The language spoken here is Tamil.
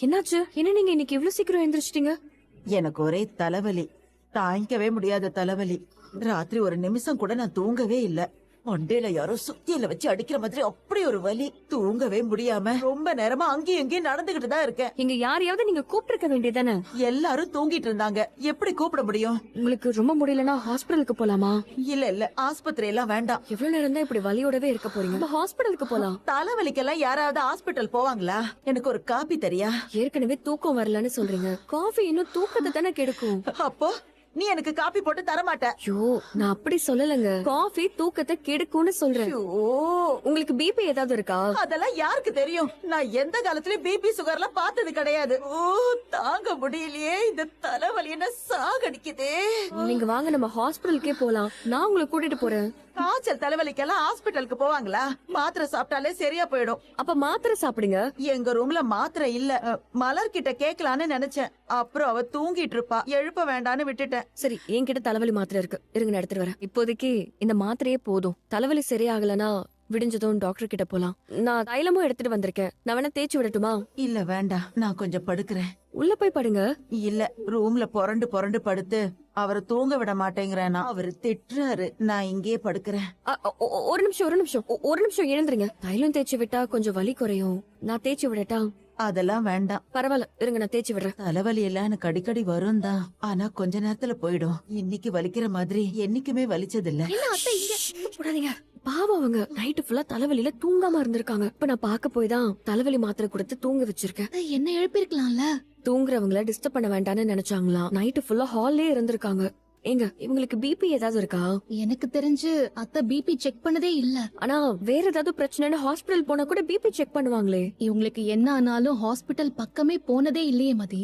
என்னாச்சு? என்ன நீங்க இன்னைக்கு இவ்ளோ சீக்கிரம் எழுந்திரிச்சிட்டீங்க? எனக்கு ஒரே தலைவலி, தாங்கிக்கவே முடியாத தலைவலி. ராத்திரி ஒரு நிமிஷம் கூட நான் தூங்கவே இல்ல. மண்டையில யாரோ சுத்தியில வச்சு அடிக்கிற மாதிரி அப்படி ஒரு வலி. தூங்கவே முடியாம ரொம்ப நேரமா அங்கேயும் இங்கேயும் நடந்துகிட்டு தான் இருக்கேன். இங்க யாரையாவது நீங்க கூப்பிட்டிருக்க வேண்டியதானே? எல்லாரும் தூங்கிட்டு இருந்தாங்க, எப்படி கூப்பிட முடியும்? உங்களுக்கு ரொம்ப முடியலன்னா ஹாஸ்பிடலுக்கு போலாமா? இல்ல ஆஸ்பத்திரி எல்லாம் வேண்டாம். எவ்வளவு நேரம் தான் இப்படி வலியோடவே இருக்க போறீங்க? நம்ம ஹாஸ்பிடலுக்கு போலாம். தலைவலிக்கெல்லாம் யாராவது ஹாஸ்பிட்டல் போவாங்களா? எனக்கு ஒரு காபி தரியா? ஏற்கனவே தூக்கம் வரலன்னு சொல்றீங்க. காஃபி இன்னும் தூக்கத்தை தானே கெடுக்கும். அப்போ நீ எனக்கு காபி போட்டு தர மாட்ட. ஐயோ, நான் அப்படி சொல்லலங்க. காஃபி தூக்கத்தை கெடுக்கும்னு சொல்றேன். உங்களுக்கு பிபி ஏதாவது இருக்கா? அதெல்லாம் யாருக்கு தெரியும்? நான் எந்த காலத்துலயும் பிபி சுகர்லாம் பார்த்தது கிடையாது. தாங்க முடியலையே, இந்த தலைவலி என்ன சாகடிக்குதே. நீங்க வாங்க, நம்ம ஹாஸ்பிடலுக்கே போலாம். நான் உங்களை கூட்டிட்டு போறேன். காய்ச்சல் தலைவலிக்கெல்லாம் ஹாஸ்பிட்டலுக்கு போவாங்களா? மாத்திரை சாப்பிட்டாலே சரியா போயிடும். அப்ப மாத்திரை சாப்பிடுங்க. எங்க ரூம்ல மாத்திரை இல்ல. மலர் கிட்ட கேக்கலான்னு நினைச்சேன், அப்புறம் அவ தூங்கிட்டு இருப்பா, எழுப்ப வேண்டான்னு விட்டுட்டேன். சரி, என்கிட்ட தலைவலி மாத்திரை இருக்கு, இருங்க நான் எடுத்துட்டு வரேன். இப்போதைக்கு இந்த மாத்திரையே போதும். தலைவலி சரியாகலனா விடிஞ்சதும் டாக்டர் கிட்ட போலாம். நான் தைலமும் எடுத்துட்டு வந்திருக்கேன். நான் வேணா தேய்ச்சி விடட்டுமா? இல்ல வேண்டாம், நான் கொஞ்சம் படுக்கிறேன். உள்ள போய் படுங்க. இல்ல, ரூம்ல புரண்டு புரண்டு படுத்து அவரை தூங்க விட மாட்டேங்கிறேன்னா அவரு திட்டுறாரு. நான் இங்கேயே படுக்கிறேன். ஒரு நிமிஷம் எழுந்துருங்க. தைலம் தேய்ச்சி விட்டா கொஞ்சம் வலி குறையும். நான் தேய்ச்சி விடட்டா? அதெல்லாம் வேண்டாம். பரவாயில்ல, இருங்க நான் தேய்ச்சி விடுறேன். தலைவலி எல்லாம் எனக்கு அடிக்கடி வரும் தான், ஆனா கொஞ்ச நேரத்துல போயிடும். இன்னைக்கு வலிக்கிற மாதிரி என்னைக்குமே வலிச்சது இல்ல. போடாதீங்க. பாவம், அவங்க நைட்டு ஃபுல்லா தலைவலியில தூங்காம இருந்திருக்காங்க. இப்ப நான் பாக்க போய் தான் தலைவலி மாத்திரை கொடுத்து தூங்க வச்சிருக்கேன். என்ன எழுப்பிருக்கலாம்ல? தூங்குறவங்கள டிஸ்டர்ப் பண்ண வேண்டாம்னு நினைச்சாங்களாம். நைட்டு ஃபுல்லா ஹால்லே இருந்திருக்காங்க. ஏங்க, இவங்களுக்கு பிபி ஏதாவது இருக்கா? எனக்கு தெரிஞ்சு அத்தை பிபி செக் பண்ணதே இல்ல. ஆனா வேற ஏதாவது பிரச்சனைன்னு ஹாஸ்பிடல் போனா கூட பிபி செக் பண்ணுவாங்களே. இவங்களுக்கு என்ன ஆனாலும் ஹாஸ்பிட்டல் பக்கமே போனதே இல்லையே மதி.